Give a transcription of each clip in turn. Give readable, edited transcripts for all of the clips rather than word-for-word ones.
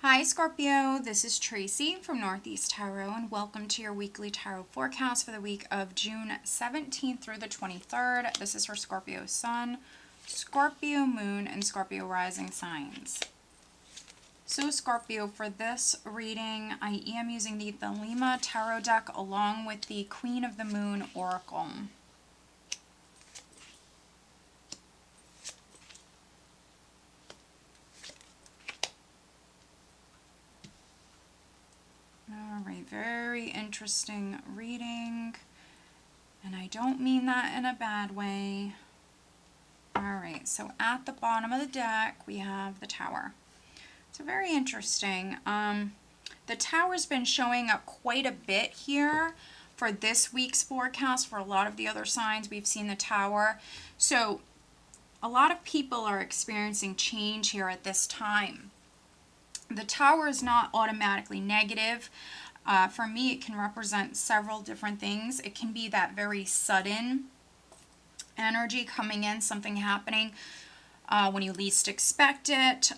Hi Scorpio, this is Tracy from Northeast Tarot and welcome to your weekly tarot forecast for the week of June 17th through the 23rd. This is for Scorpio Sun, Scorpio Moon, and Scorpio Rising signs. So Scorpio, for this reading, I am using the Thelema Tarot deck along with the Queen of the Moon Oracle. Alright, very interesting reading, and I don't mean that in a bad way. Alright, so at the bottom of the deck we have the Tower. So very interesting. The Tower's been showing up quite a bit here for this week's forecast. For a lot of the other signs, we've seen the Tower. So a lot of people are experiencing change here at this time. The Tower is not automatically negative. For me, it can represent several different things. It can be that very sudden energy coming in, something happening when you least expect it,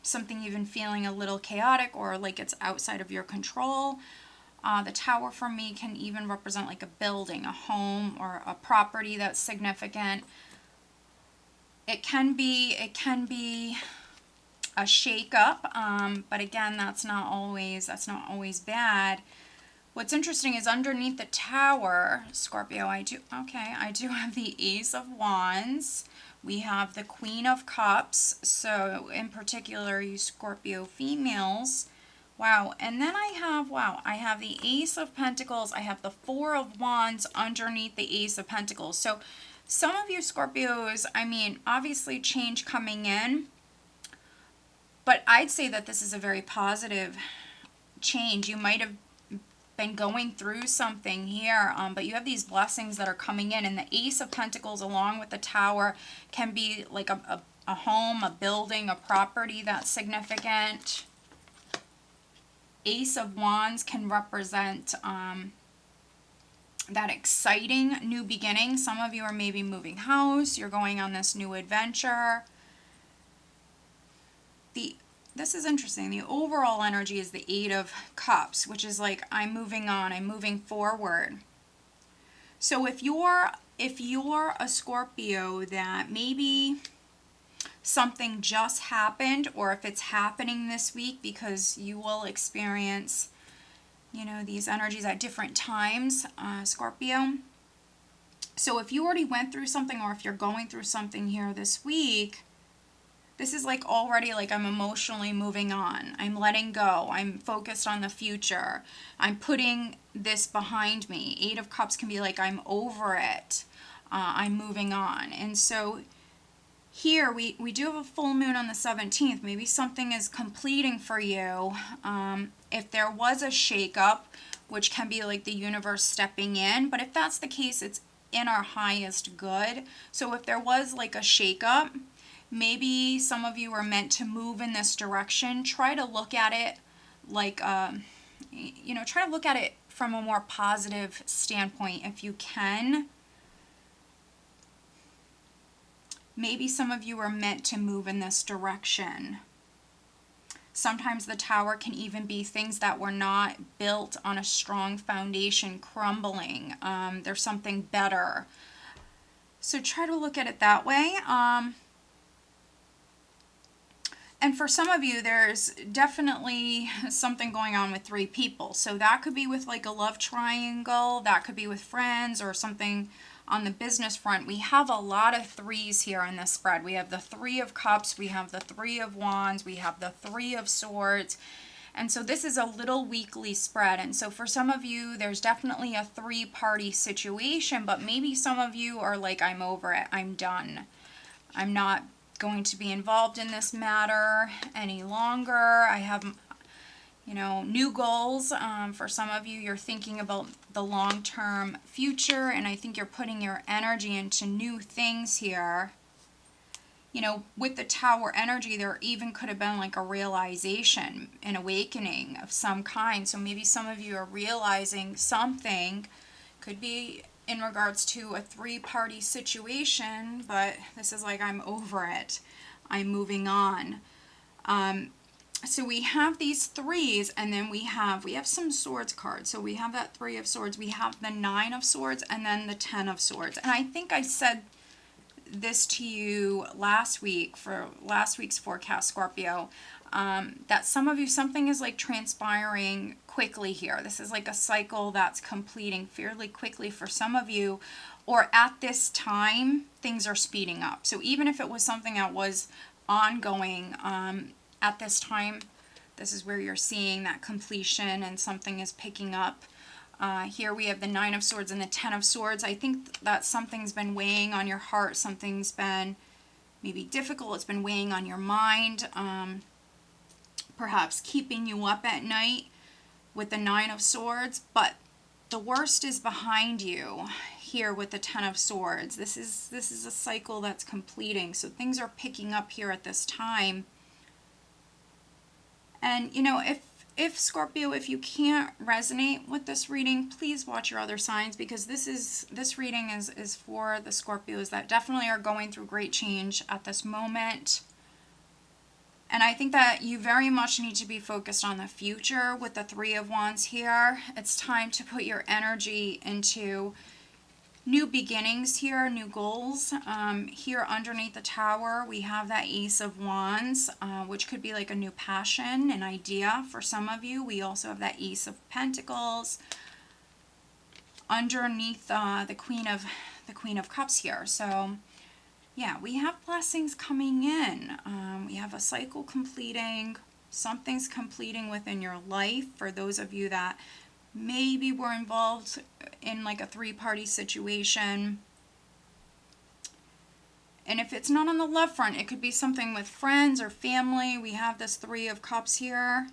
something even feeling a little chaotic or like it's outside of your control. The Tower for me can even represent like a building, a home, or a property that's significant. It can be a shake-up, but again, that's not always bad. What's interesting is underneath the Tower, Scorpio, I do have the Ace of Wands. We have the Queen of Cups. So in particular, you Scorpio females. Wow. And then I have the Ace of Pentacles. I have the Four of Wands underneath the Ace of Pentacles. So some of you Scorpios, I mean, obviously change coming in, but I'd say that this is a very positive change. You might have been going through something here, but you have these blessings that are coming in, and the Ace of Pentacles along with the Tower can be like a home, a building, a property that's significant. Ace of Wands can represent that exciting new beginning. Some of you are maybe moving house, you're going on this new adventure. This is interesting. The overall energy is the Eight of Cups, which is like I'm moving on, I'm moving forward. So if you're a Scorpio that maybe something just happened, or if it's happening this week, because you will experience, you know, these energies at different times, Scorpio. So if you already went through something, or if you're going through something here this week, this is like already like I'm emotionally moving on. I'm letting go. I'm focused on the future. I'm putting this behind me. Eight of Cups can be like I'm over it. I'm moving on. And so here we do have a full moon on the 17th. Maybe something is completing for you. If there was a shakeup, which can be like the universe stepping in, but if that's the case, it's in our highest good. So if there was like a shakeup, maybe some of you are meant to move in this direction. Try to look at it like, try to look at it from a more positive standpoint if you can. Maybe some of you are meant to move in this direction. Sometimes the Tower can even be things that were not built on a strong foundation crumbling. There's something better. So try to look at it that way. And for some of you, there's definitely something going on with three people. So that could be with like a love triangle, that could be with friends, or something on the business front. We have a lot of threes here in this spread. We have the Three of Cups, we have the Three of Wands, we have the Three of Swords. And so this is a little weekly spread. And so for some of you, there's definitely a three-party situation, but maybe some of you are like, I'm over it, I'm done. I'm not going to be involved in this matter any longer. I have, new goals. For some of you, you're thinking about the long-term future, and I think you're putting your energy into new things here. With the Tower energy, there even could have been like a realization, an awakening of some kind. So maybe some of you are realizing something. Could be in regards to a three-party situation, but this is like I'm over it. I'm moving on. So we have these threes, and then we have some swords cards. So we have that Three of Swords, we have the Nine of Swords, and then the Ten of Swords. And I think I said this to you last week for last week's forecast, Scorpio, that some of you, something is like transpiring quickly here. This is like a cycle that's completing fairly quickly for some of you, or at this time, things are speeding up. So even if it was something that was ongoing, at this time, this is where you're seeing that completion and something is picking up. Here we have the Nine of Swords and the Ten of Swords. I think that something's been weighing on your heart. Something's been maybe difficult. It's been weighing on your mind. Perhaps keeping you up at night with the Nine of Swords. But the worst is behind you here with the Ten of Swords. This is a cycle that's completing. So things are picking up here at this time. And, you know, if Scorpio, if you can't resonate with this reading, please watch your other signs, because this reading is for the Scorpios that definitely are going through great change at this moment. And I think that you very much need to be focused on the future with the Three of Wands here. It's time to put your energy into new beginnings here, new goals. Here underneath the Tower, we have that Ace of Wands, which could be like a new passion, an idea for some of you. We also have that Ace of Pentacles underneath the Queen of Cups here. So yeah, we have blessings coming in. We have a cycle completing. Something's completing within your life for those of you that maybe we're involved in like a three-party situation. And if it's not on the love front, it could be something with friends or family. We have this Three of Cups here.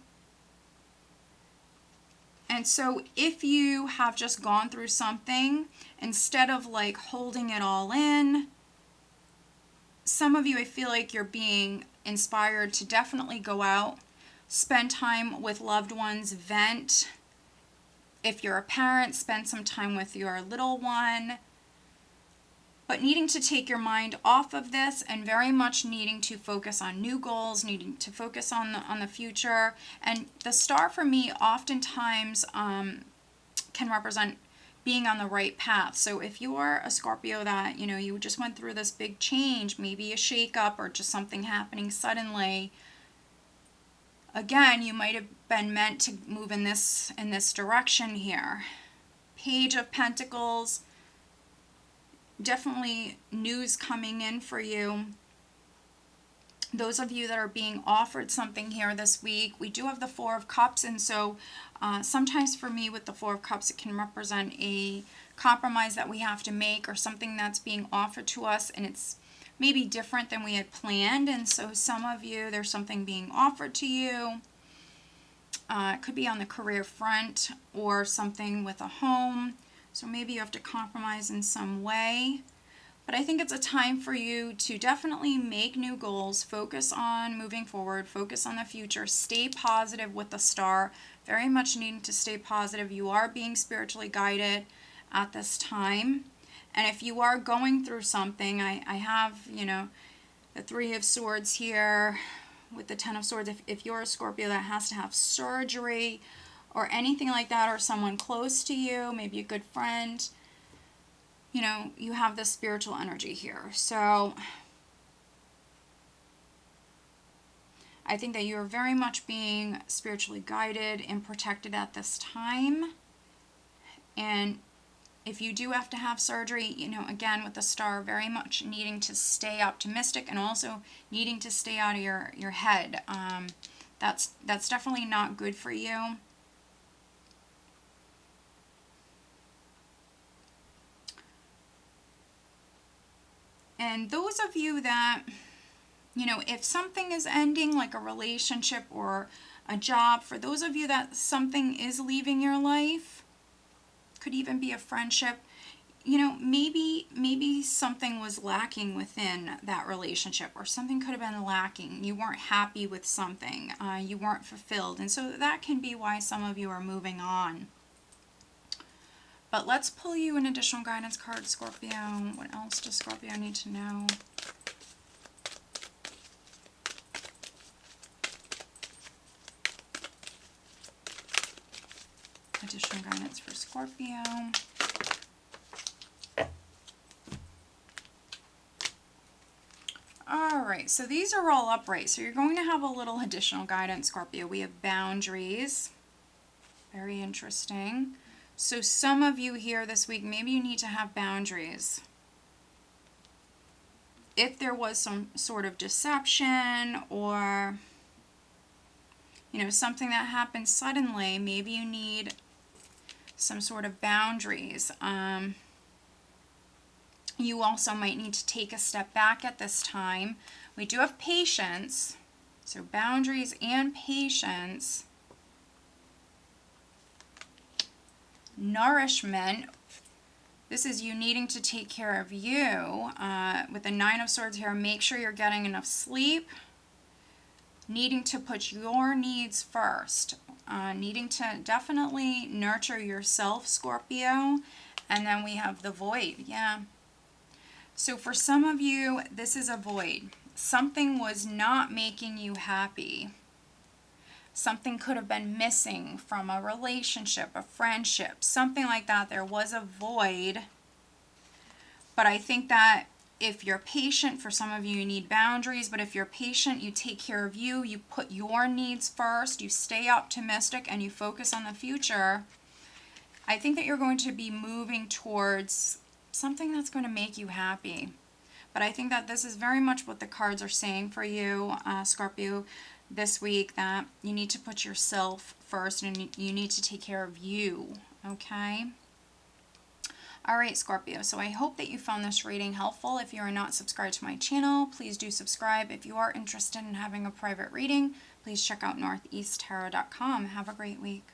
And so if you have just gone through something, instead of like holding it all in, some of you, I feel like you're being inspired to definitely go out, spend time with loved ones, vent. If you're a parent, spend some time with your little one. But needing to take your mind off of this and very much needing to focus on new goals, needing to focus on the future. And the star for me oftentimes can represent being on the right path. So if you're a Scorpio that, you know, you just went through this big change, maybe a shakeup or just something happening suddenly, again, you might have been meant to move in this direction here. Page of Pentacles, definitely news coming in for you. Those of you that are being offered something here this week, we do have the Four of Cups, and so sometimes for me with the Four of Cups, it can represent a compromise that we have to make or something that's being offered to us, and it's maybe different than we had planned. And so some of you, there's something being offered to you. It could be on the career front or something with a home. So maybe you have to compromise in some way. But I think it's a time for you to definitely make new goals, focus on moving forward, focus on the future, stay positive with the star, very much needing to stay positive. You are being spiritually guided at this time. And if you are going through something, I have, you know, the Three of Swords here with the Ten of Swords. If you're a Scorpio that has to have surgery or anything like that, or someone close to you, maybe a good friend, you know, you have this spiritual energy here. So I think that you're very much being spiritually guided and protected at this time. And if you do have to have surgery, you know, again, with the star, very much needing to stay optimistic and also needing to stay out of your head. That's definitely not good for you. And those of you that, you know, if something is ending, like a relationship or a job, for those of you that something is leaving your life, could even be a friendship, you know, maybe something was lacking within that relationship, or something could have been lacking. You weren't happy with something. You weren't fulfilled. And so that can be why some of you are moving on. But let's pull you an additional guidance card, Scorpio. What else does Scorpio need to know? additional guidance for Scorpio. All right, so these are all upright. So you're going to have a little additional guidance, Scorpio. We have boundaries. Very interesting. So some of you here this week, maybe you need to have boundaries. If there was some sort of deception or, you know, something that happened suddenly, maybe you need some sort of boundaries. You also might need to take a step back at this time. We do have patience, so boundaries and patience. Nourishment. This is you needing to take care of you. With the Nine of Swords here, make sure you're getting enough sleep. Needing to put your needs first. Needing to definitely nurture yourself, Scorpio. And then we have the void. Yeah. So for some of you, this is a void. Something was not making you happy. Something could have been missing from a relationship, a friendship, something like that. There was a void. But I think that if you're patient, for some of you, you need boundaries. But if you're patient, you take care of you. You put your needs first. You stay optimistic and you focus on the future. I think that you're going to be moving towards something that's going to make you happy. But I think that this is very much what the cards are saying for you, Scorpio, this week, that you need to put yourself first and you need to take care of you, okay? All right, Scorpio, so I hope that you found this reading helpful. If you are not subscribed to my channel, please do subscribe. If you are interested in having a private reading, please check out northeasttarot.com. Have a great week.